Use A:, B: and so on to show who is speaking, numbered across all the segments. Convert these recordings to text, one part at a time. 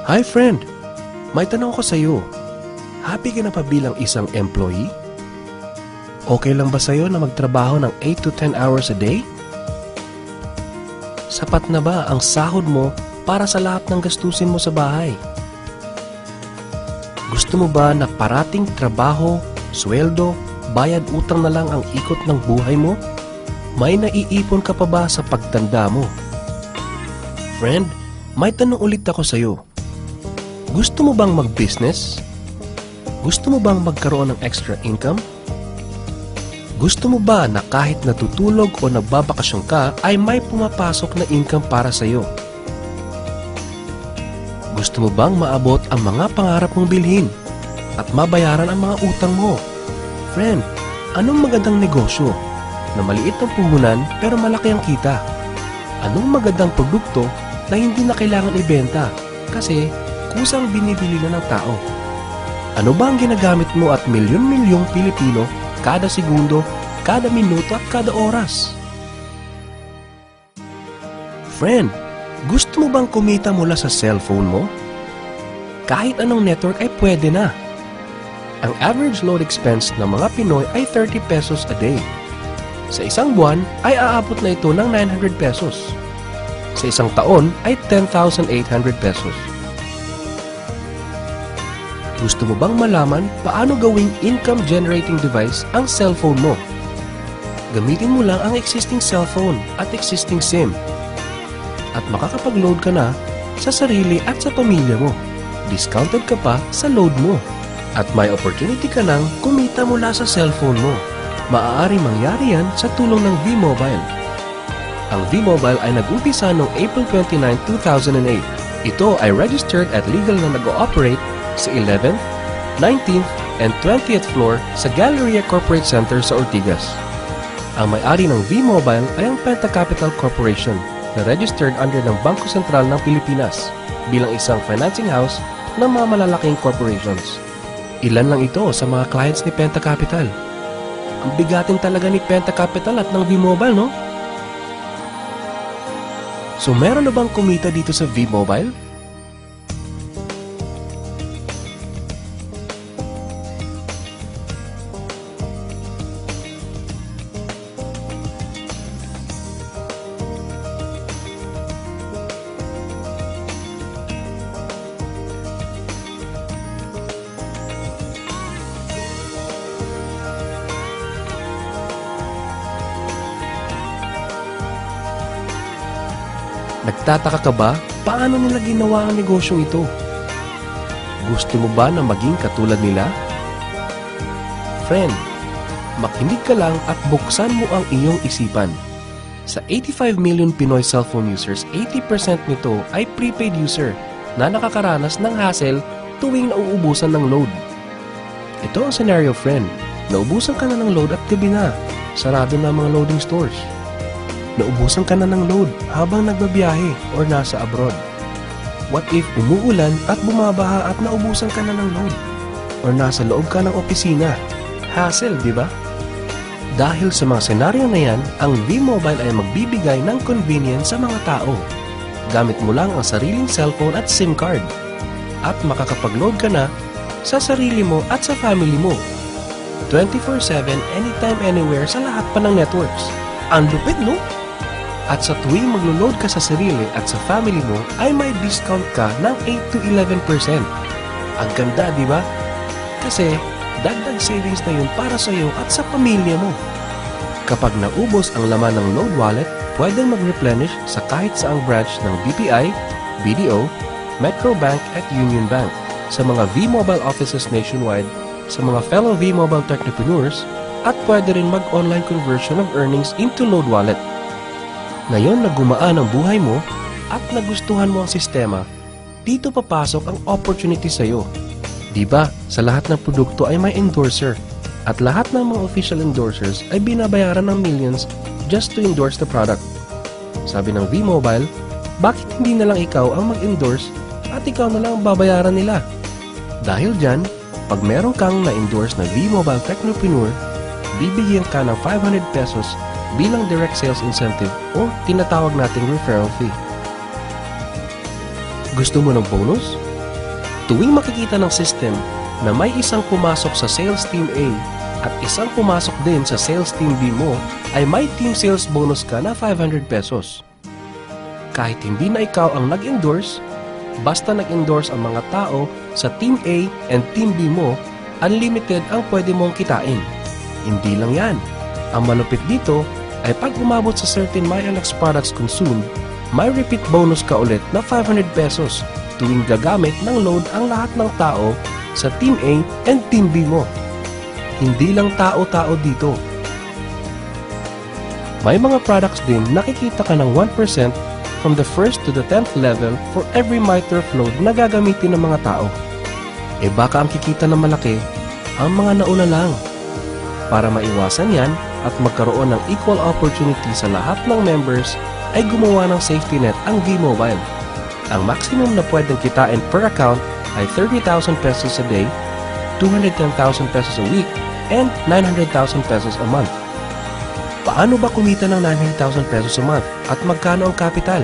A: Hi friend! May tanong ko sa iyo. Happy ka na pa bilang isang employee? Okay lang ba sa'yo na magtrabaho ng 8 to 10 hours a day? Sapat na ba ang sahod mo para sa lahat ng gastusin mo sa bahay? Gusto mo ba na parating trabaho, sweldo, bayad utang na lang ang ikot ng buhay mo? May naiipon ka pa ba sa pagtanda mo? Friend, may tanong ulit ako sa iyo. Gusto mo bang mag-business? Gusto mo bang magkaroon ng extra income? Gusto mo ba na kahit natutulog o nagbabakasyon ka ay may pumapasok na income para sa iyo? Gusto mo bang maabot ang mga pangarap mong bilhin at mabayaran ang mga utang mo? Friend, anong magandang negosyo na maliit ang puhunan pero malaki ang kita? Anong magandang produkto na hindi na kailangan ibenta kasi kusang binibili na ng tao? Ano ba ang ginagamit mo at milyon-milyong Pilipino kada segundo, kada minuto at kada oras? Friend, gusto mo bang kumita mula sa cellphone mo? Kahit anong network ay pwede na. Ang average load expense ng mga Pinoy ay 30 pesos a day. Sa isang buwan ay aabot na ito ng 900 pesos. Sa isang taon ay 10,800 pesos. Gusto mo bang malaman paano gawing income-generating device ang cellphone mo? Gamitin mo lang ang existing cellphone at existing SIM. At makakapag-load ka na sa sarili at sa pamilya mo. Discounted ka pa sa load mo. At may opportunity ka nang kumita mula sa cellphone mo. Maaaring mangyari yan sa tulong ng V-Mobile. Ang V-Mobile ay nag-umpisa noong April 29, 2008. Ito ay registered at legal na nag-ooperate sa 11th, 19th, and 20th floor sa Galleria Corporate Center sa Ortigas. Ang may-ari ng V-Mobile ay ang Penta Capital Corporation na registered under ng Bangko Sentral ng Pilipinas bilang isang financing house ng mga malalaking corporations. Ilan lang ito sa mga clients ni Penta Capital. Ang bigatin talaga ni Penta Capital at ng V-Mobile, no? So meron na bang kumita dito sa V-Mobile? Nagtataka ka ba paano nila ginawa ang negosyong ito? Gusto mo ba na maging katulad nila? Friend, makinig ka lang at buksan mo ang iyong isipan. Sa 85 million Pinoy cellphone users, 80% nito ay prepaid user na nakakaranas ng hassle tuwing nauubusan ng load. Ito ang scenario, friend. Naubusan ka na ng load at gabi na. Sarado na ang mga loading stores. Naubusan ka na ng load habang nagbabiyahe or nasa abroad. What if umuulan at bumabaha at naubusan ka na ng load? Or nasa loob ka ng opisina? Hassle, di ba? Dahil sa mga senaryo na yan, ang V-Mobile ay magbibigay ng convenience sa mga tao. Gamit mo lang ang sariling cellphone at SIM card. At makakapag-load ka na sa sarili mo at sa family mo. 24/7, anytime, anywhere sa lahat pa ng networks. Ang lupit, no? At sa tuwing maglo-load ka sa sarili at sa family mo, ay may discount ka ng 8 to 11%. Ang ganda, di ba? Kasi dagdag savings na yun para sa iyo at sa pamilya mo. Kapag naubos ang laman ng load wallet, pwedeng mag-replenish sa kahit saang branch ng BPI, BDO, Metro Bank at Union Bank, sa mga V-Mobile offices nationwide, sa mga fellow V-Mobile technopreneurs, at pwede rin mag-online conversion of earnings into load wallet. Ngayon na gumaan ang buhay mo at nagustuhan mo ang sistema, dito papasok ang opportunity sa iyo. Diba, sa lahat ng produkto ay may endorser at lahat ng mga official endorsers ay binabayaran ng millions just to endorse the product. Sabi ng V-Mobile, bakit hindi na lang ikaw ang mag-endorse at ikaw na lang ang babayaran nila? Dahil dyan, pag meron kang na-endorse na V-Mobile Technopreneur, bibigyan ka ng 500 pesos bilang direct sales incentive o tinatawag nating referral fee. Gusto mo ng bonus? Tuwing makikita ng system na may isang pumasok sa sales team A at isang pumasok din sa sales team B mo, ay may team sales bonus ka na 500 pesos. Kahit hindi na ikaw ang nag-endorse, basta nag-endorse ang mga tao sa Team A and Team B mo, unlimited ang pwede mong kitain. Hindi lang yan. Ang malupit dito ay pag umabot sa certain MyLX products consumed, may repeat bonus ka ulit na 500 pesos tuwing gagamit ng load ang lahat ng tao sa Team A and Team B mo. Hindi lang tao-tao dito. May mga products din nakikita ka ng 1% from the 1st to the 10th level for every MyTurf load na gagamitin ng mga tao. E baka ang kikita na malaki, ang mga nauna lang. Para maiwasan yan at magkaroon ng equal opportunity sa lahat ng members, ay gumawa ng safety net ang V-Mobile. Ang maximum na pwedeng kitain per account ay 30,000 pesos a day, 210,000 pesos a week, and 900,000 pesos a month. Paano ba kumita ng 900,000 pesos a month at magkano ang capital?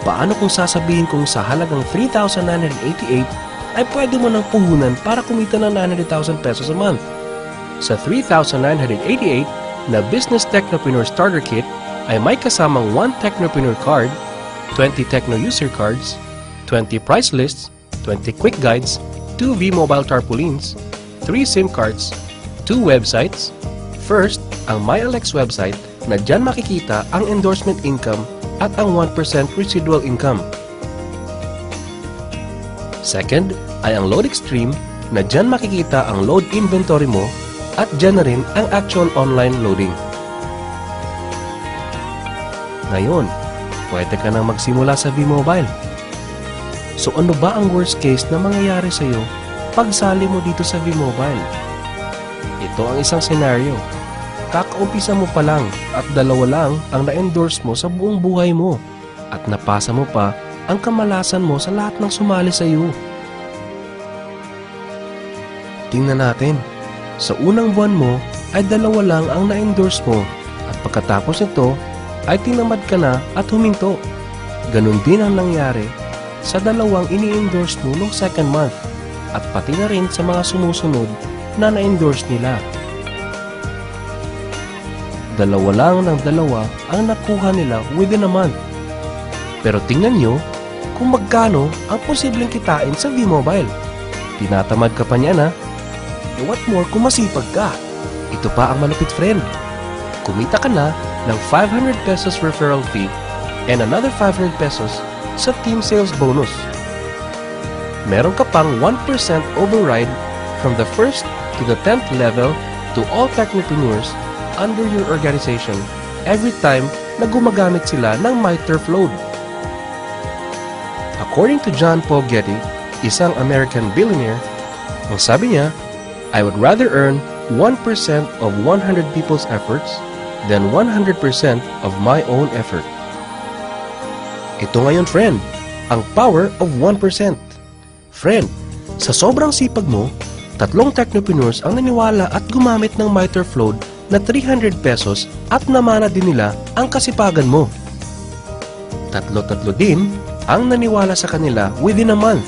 A: Paano kung sasabihin kong sa halagang 3,988 ay pwede mo nang puhunan para kumita ng 900,000 pesos a month? Sa 3,988 na Business Technopreneur Starter Kit ay may kasamang 1 Technopreneur Card, 20 Techno User Cards, 20 Price Lists, 20 Quick Guides, 2 V-Mobile Tarpaulins, 3 SIM cards, 2 websites. First, ang MyLX website na dyan makikita ang endorsement income at ang 1% residual income. Second, ay ang Load Extreme na dyan makikita ang load inventory mo at dyan na rin ang actual online loading. Ngayon, pwede ka nang magsimula sa V-Mobile. So ano ba ang worst case na mangyayari sa iyo pag sali mo dito sa V-Mobile? Ito ang isang senaryo. Kakaumpisa mo pa lang at 2 lang ang na-endorse mo sa buong buhay mo at napasa mo pa ang kamalasan mo sa lahat ng sumali sa iyo. Tingnan natin. Sa unang buwan mo ay 2 lang ang na-endorse mo at pagkatapos nito ay tinamad ka na at huminto. Ganon din ang nangyari sa 2 ini-endorse mo noong second month at pati na rin sa mga sumusunod na na-endorse nila. 2 lang ng 2 ang nakuha nila within a month. Pero tingnan nyo kung magkano ang posibleng kitain sa V-Mobile. Tinatamad ka pa niya na. E what more kung masipag ka? Ito pa ang malupit, friend. Kumita ka na ng 500 pesos referral fee and another 500 pesos sa team sales bonus. Meron ka pang 1% override from the 1st to the 10th level to all technopreneurs under your organization every time na gumagamit sila ng MyTurf load. According to John Paul Getty, isang American billionaire, ang sabi niya, I would rather earn 1% of 100 people's efforts than 100% of my own effort. Ito ngayon, friend, ang power of 1%. Friend, sa sobrang sipag mo, 3 technopreneurs ang naniwala at gumamit ng MyTurf load na 300 pesos at namana din nila ang kasipagan mo. 3 din ang naniwala sa kanila within a month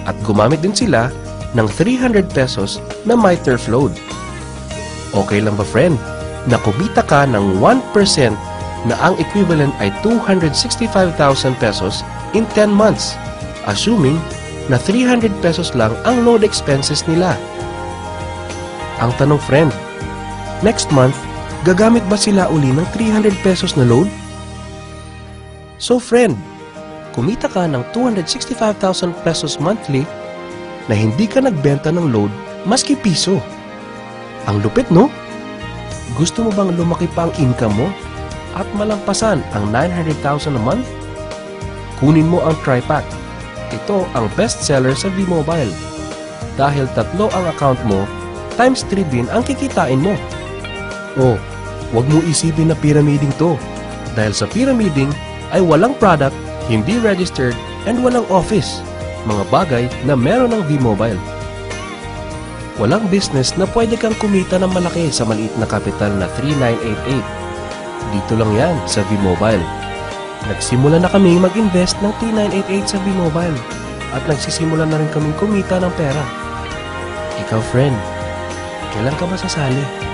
A: at gumamit din sila ng 300 pesos na MyTurf load. Okay lang ba, friend, na kumita ka ng 1% na ang equivalent ay 265,000 pesos in 10 months, assuming na 300 pesos lang ang load expenses nila? Ang tanong, friend, next month, gagamit ba sila uli ng 300 pesos na load? So, friend, kumita ka ng 265,000 pesos monthly na hindi ka nagbenta ng load maski piso. Ang lupit, no? Gusto mo bang lumaki pa ang income mo at malampasan ang 900,000 a month? Kunin mo ang TriPack. Ito ang best seller sa V-Mobile. Dahil 3 ang account mo, times 3 din ang kikitain mo. Oh, wag mo isipin na pyramiding to. Dahil sa pyramiding ay walang product, hindi registered, and walang office. Mga bagay na meron ng V-Mobile. Walang business na pwede kang kumita ng malaki sa maliit na kapital na 3,988. Dito lang yan sa V-Mobile. Nagsimula na kami mag-invest ng 3,988 sa V-Mobile. at nagsisimula na rin kaming kumita ng pera. Ikaw, friend, kailan ka ba sasali?